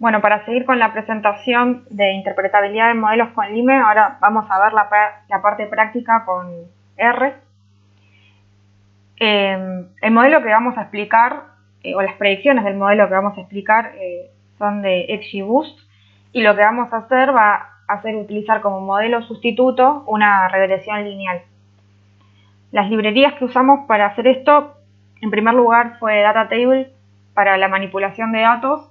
Bueno, para seguir con la presentación de interpretabilidad de modelos con Lime, ahora vamos a ver la parte práctica con R. El modelo que vamos a explicar, o las predicciones del modelo que vamos a explicar, son de XGBoost, y lo que vamos a hacer va a ser utilizar como modelo sustituto una regresión lineal. Las librerías que usamos para hacer esto, en primer lugar, fue DataTable para la manipulación de datos.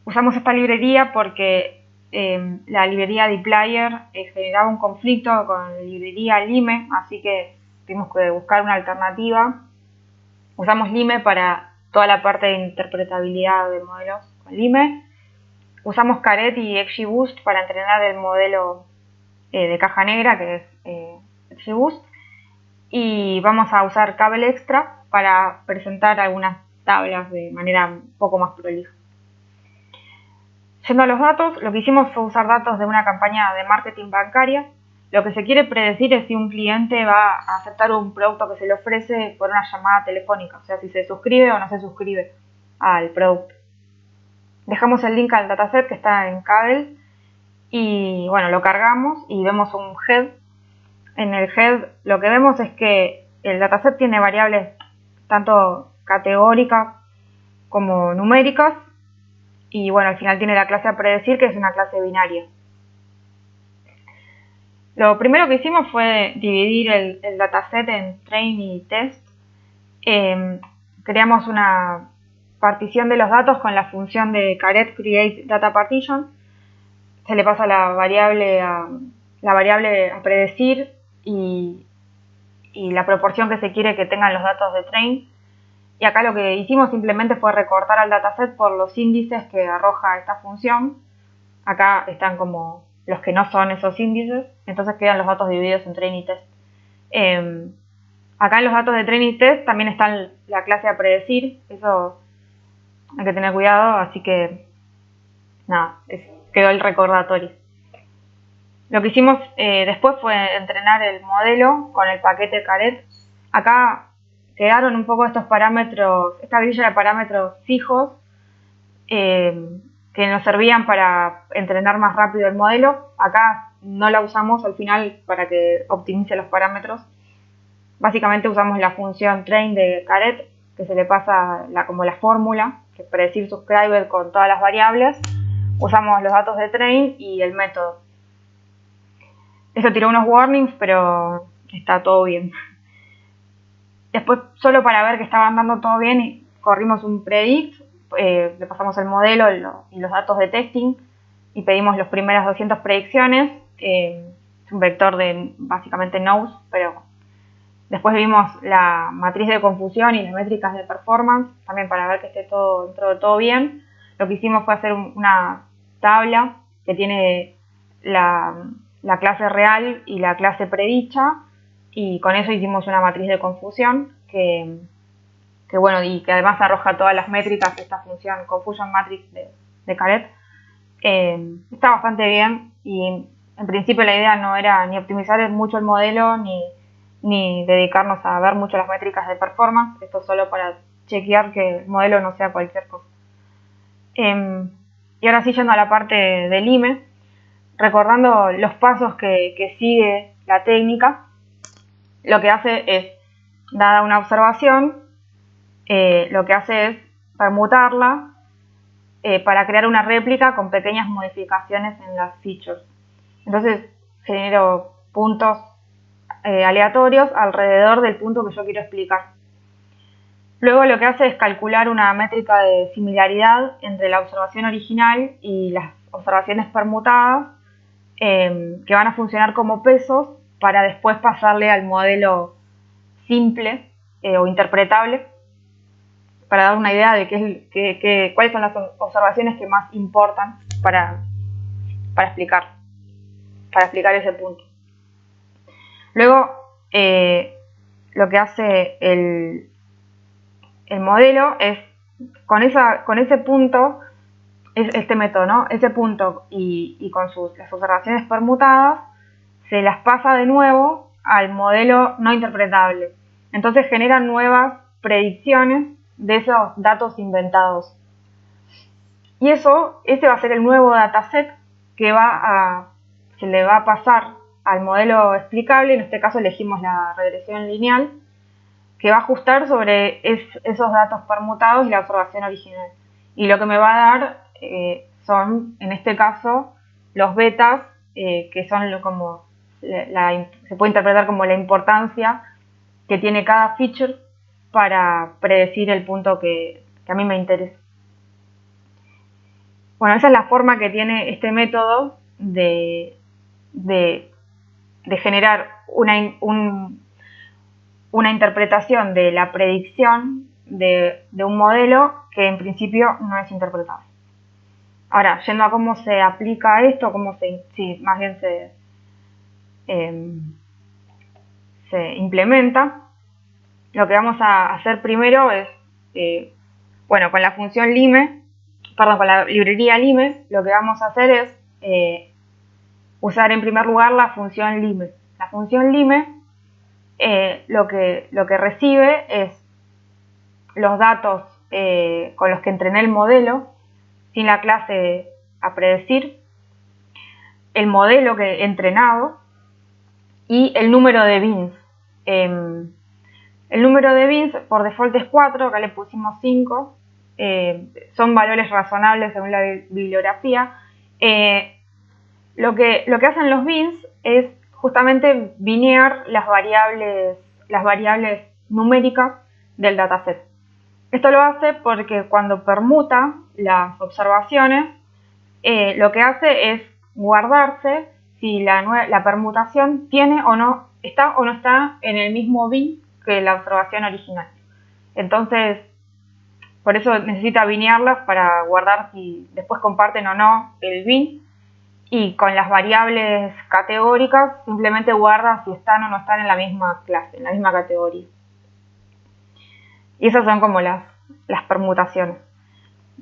Usamos esta librería porque la librería dplyr generaba un conflicto con la librería Lime, así que tuvimos que buscar una alternativa. Usamos Lime para toda la parte de interpretabilidad de modelos con Lime. Usamos Caret y XGBoost para entrenar el modelo de caja negra, que es XGBoost. Y vamos a usar Cable Extra para presentar algunas tablas de manera un poco más prolija. Yendo a los datos, lo que hicimos fue usar datos de una campaña de marketing bancaria. Lo que se quiere predecir es si un cliente va a aceptar un producto que se le ofrece por una llamada telefónica, o sea, si se suscribe o no se suscribe al producto. Dejamos el link al dataset que está en Kaggle y bueno, lo cargamos y vemos un head. En el head lo que vemos es que el dataset tiene variables tanto categóricas como numéricas. Y bueno, al final tiene la clase a predecir, que es una clase binaria. Lo primero que hicimos fue dividir el dataset en train y test. Creamos una partición de los datos con la función de caret create data partition. Se le pasa la variable a predecir y la proporción que se quiere que tengan los datos de train. Y acá lo que hicimos simplemente fue recortar al dataset por los índices que arroja esta función. Acá están como los que no son esos índices, entonces quedan los datos divididos en train y test. Acá en los datos de train y test también está la clase a predecir, eso hay que tener cuidado, así que nada, quedó el recordatorio. Lo que hicimos después fue entrenar el modelo con el paquete Caret. Acá quedaron un poco estos parámetros, esta grilla de parámetros fijos que nos servían para entrenar más rápido el modelo. Acá no la usamos al final para que optimice los parámetros. Básicamente usamos la función train de Caret, que se le pasa como la fórmula, que es predecir subscriber con todas las variables. Usamos los datos de train y el método. Eso tiró unos warnings, pero está todo bien. Después, solo para ver que estaba andando todo bien, corrimos un predict, le pasamos el modelo y los datos de testing y pedimos las primeras 200 predicciones. Es un vector de básicamente nodes, pero después vimos la matriz de confusión y las métricas de performance, también para ver que esté dentro de todo bien. Lo que hicimos fue hacer una tabla que tiene la clase real y la clase predicha, y con eso hicimos una matriz de confusión que bueno, y que además arroja todas las métricas de esta función Confusion Matrix de Caret. Está bastante bien y en principio la idea no era ni optimizar mucho el modelo ni dedicarnos a ver mucho las métricas de performance. Esto solo para chequear que el modelo no sea cualquier cosa. Y ahora sí, yendo a la parte del Lime, recordando los pasos que sigue la técnica, lo que hace es, dada una observación, lo que hace es permutarla para crear una réplica con pequeñas modificaciones en las features. Entonces genero puntos aleatorios alrededor del punto que yo quiero explicar. Luego lo que hace es calcular una métrica de similaridad entre la observación original y las observaciones permutadas, que van a funcionar como pesos para después pasarle al modelo simple o interpretable, para dar una idea de cuáles son las observaciones que más importan para explicar ese punto. Luego lo que hace el modelo es, con ese punto, este método, ¿no? Ese punto y con las observaciones permutadas, se las pasa de nuevo al modelo no interpretable. Entonces generan nuevas predicciones de esos datos inventados. Y ese va a ser el nuevo dataset que se le va a pasar al modelo explicable. En este caso elegimos la regresión lineal, que va a ajustar sobre esos datos permutados y la observación original. Y lo que me va a dar son, en este caso, los betas, que son como se puede interpretar como la importancia que tiene cada feature para predecir el punto que a mí me interesa. Bueno, esa es la forma que tiene este método de generar una interpretación de la predicción de un modelo que en principio no es interpretable. Ahora, yendo a cómo se aplica esto, más bien se implementa, lo que vamos a hacer primero es, con la función lime, con la librería lime, lo que vamos a hacer es usar en primer lugar la función lime. La función lime lo que recibe es los datos con los que entrené el modelo, sin la clase a predecir, el modelo que he entrenado y el número de bins. El número de bins por default es 4, acá le pusimos 5, son valores razonables según la bibliografía. Lo que hacen los bins es justamente binear las variables numéricas del dataset. Esto lo hace porque cuando permuta las observaciones, lo que hace es guardarse si la permutación está o no está en el mismo bin que la observación original. Entonces, por eso necesita binearlas para guardar si después comparten o no el bin. Y con las variables categóricas simplemente guarda si están o no están en la misma clase, en la misma categoría. Y esas son como las permutaciones.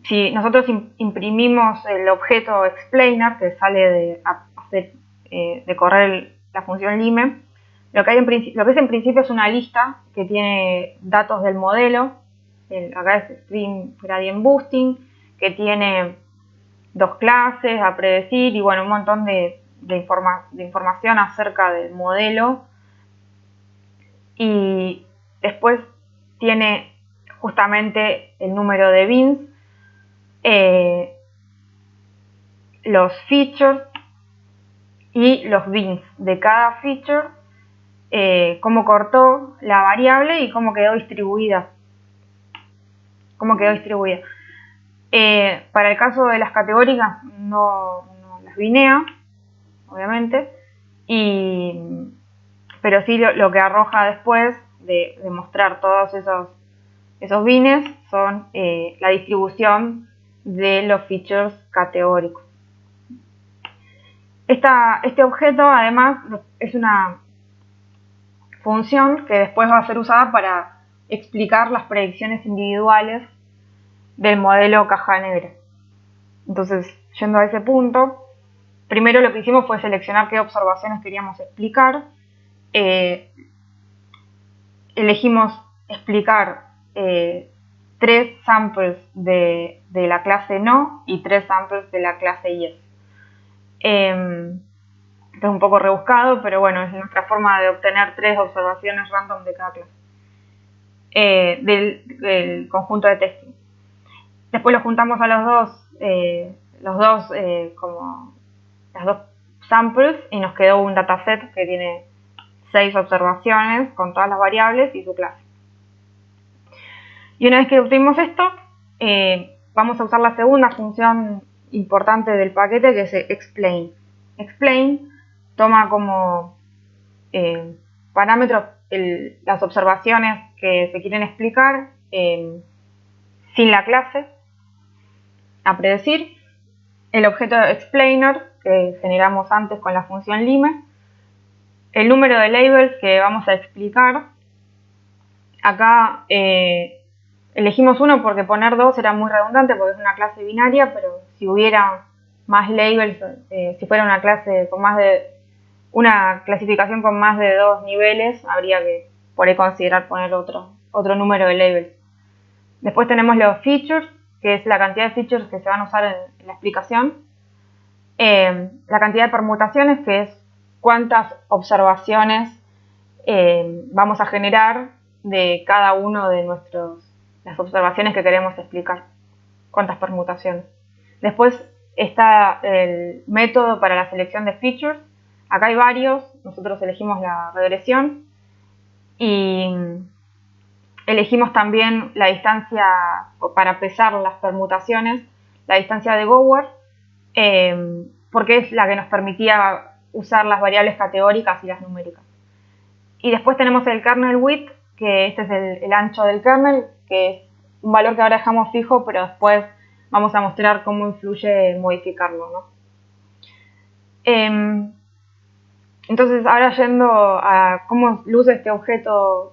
Si nosotros imprimimos el objeto explainer que sale de correr la función lime, lo que es en principio es una lista que tiene datos del modelo. Acá es Stream Gradient Boosting, que tiene 2 clases a predecir y bueno, un montón de información acerca del modelo. Y después tiene justamente el número de bins, los features y los bins de cada feature, cómo cortó la variable y cómo quedó distribuida. Para el caso de las categóricas no las binea, obviamente, pero sí lo que arroja después de mostrar todos esos bines son la distribución de los features categóricos. Este objeto además es una función que después va a ser usada para explicar las predicciones individuales del modelo caja negra. Entonces, yendo a ese punto, primero lo que hicimos fue seleccionar qué observaciones queríamos explicar. Elegimos explicar 3 samples de la clase no y 3 samples de la clase yes. Esto es un poco rebuscado, pero bueno, es nuestra forma de obtener 3 observaciones random de cada clase del conjunto de testing. Después los juntamos a las dos samples y nos quedó un dataset que tiene 6 observaciones con todas las variables y su clase. Y una vez que obtuvimos esto, vamos a usar la segunda función importante del paquete, que es explain. Explain toma como parámetros las observaciones que se quieren explicar sin la clase a predecir, el objeto explainer que generamos antes con la función lime, el número de labels que vamos a explicar. Acá elegimos uno porque poner 2 era muy redundante porque es una clase binaria, pero si hubiera más labels, si fuera una clase con una clasificación con más de 2 niveles, habría que por ahí considerar poner otro número de labels. Después tenemos los features, que es la cantidad de features que se van a usar en la explicación. La cantidad de permutaciones, que es cuántas observaciones vamos a generar de cada uno de las observaciones que queremos explicar. Cuántas permutaciones. Después está el método para la selección de features. Acá hay varios. Nosotros elegimos la regresión y elegimos también la distancia para pesar las permutaciones, la distancia de Gower, porque es la que nos permitía usar las variables categóricas y las numéricas. Y después tenemos el kernel width, que este es el ancho del kernel, que es un valor que ahora dejamos fijo, pero después vamos a mostrar cómo influye modificarlo, ¿no? Entonces, ahora yendo a cómo luce este objeto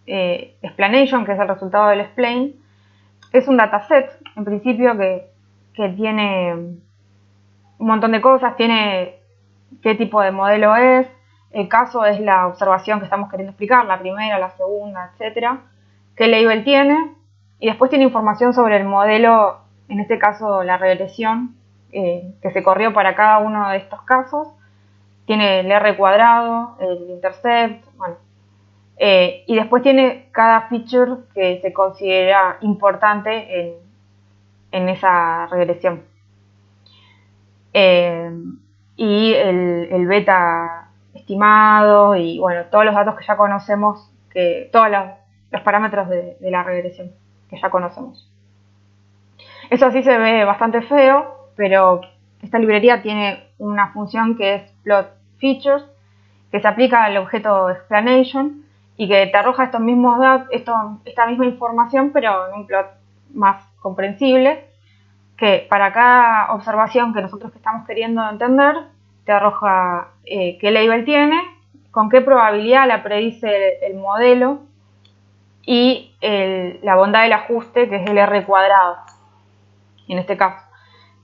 explanation, que es el resultado del explain, es un dataset, en principio, que tiene un montón de cosas, tiene qué tipo de modelo es, el caso es la observación que estamos queriendo explicar, la primera, la segunda, etcétera, qué label tiene, y después tiene información sobre el modelo, en este caso la regresión, que se corrió para cada uno de estos casos, tiene el R cuadrado, el intercept, bueno, y después tiene cada feature que se considera importante en esa regresión. Y el beta estimado y bueno, todos los datos que ya conocemos, todos los parámetros de la regresión que ya conocemos. Eso sí se ve bastante feo, pero esta librería tiene una función que es plot features, que se aplica al objeto explanation y que te arroja estos mismos datos, esta misma información, pero en un plot más comprensible, que para cada observación que nosotros estamos queriendo entender, te arroja qué label tiene, con qué probabilidad la predice el modelo y la bondad del ajuste, que es el R cuadrado, en este caso.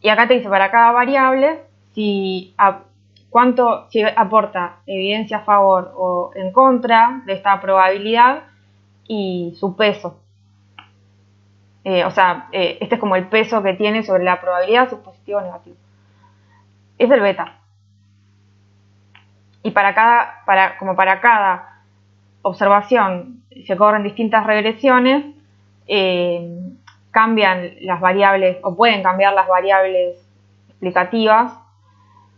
Y acá te dice para cada variable si aporta evidencia a favor o en contra de esta probabilidad y su peso. Este es como el peso que tiene sobre la probabilidad, si es positivo o negativo. Es el beta. Y para cada observación se corren distintas regresiones, cambian las variables, o pueden cambiar las variables explicativas,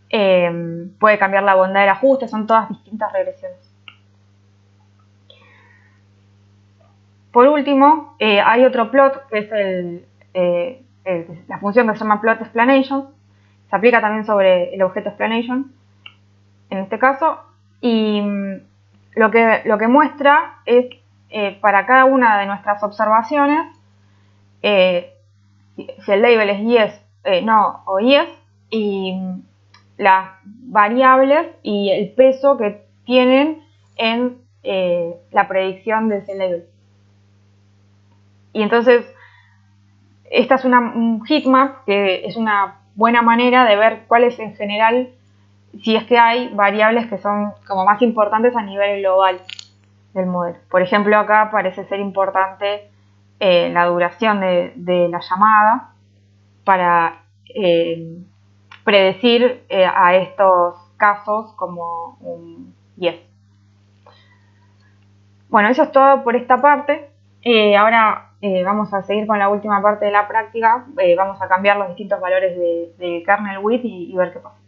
puede cambiar la bondad del ajuste, son todas distintas regresiones. Por último, hay otro plot que es la función que se llama plot explanation. Se aplica también sobre el objeto explanation, en este caso, y lo que muestra es para cada una de nuestras observaciones, si el label es yes, no o yes, y las variables y el peso que tienen en la predicción de ese label. Y entonces, esta es un heatmap, que es una buena manera de ver cuáles en general, si es que hay variables que son como más importantes a nivel global del modelo. Por ejemplo, acá parece ser importante la duración de la llamada para predecir a estos casos como un yes. Bueno, eso es todo por esta parte. Ahora vamos a seguir con la última parte de la práctica. Vamos a cambiar los distintos valores del kernel width y ver qué pasa.